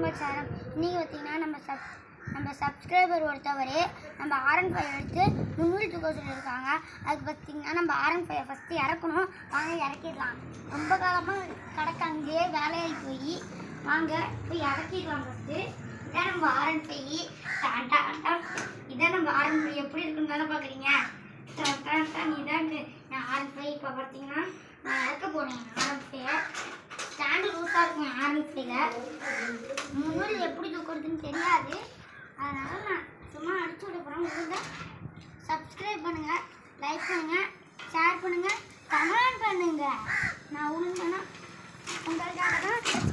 உங்கள் சேனல். இன்றைக்கி பார்த்திங்கன்னா நம்ம சப்ஸ்கிரைபர் ஒருத்தவர் நம்ம R15 எடுத்து 300 தூக்க சொல்லியிருக்காங்க. அதுக்கு பார்த்திங்கன்னா நம்ம R15 ஃபஸ்ட்டு இறக்கணும். வாங்க இறக்கிடலாம். ரொம்ப காலமாக கிடக்க அங்கேயே வேலையாகி போய் வாங்க போய் இறக்கிடலாம். ஃபஸ்ட்டு இதான் நம்ம R15. இதான் நம்ம R15 எப்படி இருக்குன்னு தானே பார்க்குறீங்க. இதான் R15. இப்போ பார்த்தீங்கன்னா நான் இறக்க போனேன் R15. ஸ்டாண்டு லூஸாக இருக்கும் R15. 300 எப்படி தூக்குறதுன்னு தெரியாது. அதனால் நான் சும்மா அடிச்சு விட போகிறேன். உங்களுக்கு சப்ஸ்கிரைப் பண்ணுங்கள், லைக் பண்ணுங்கள், ஷேர் பண்ணுங்கள், கமெண்ட் பண்ணுங்கள். நான் உங்களுக்காக தான்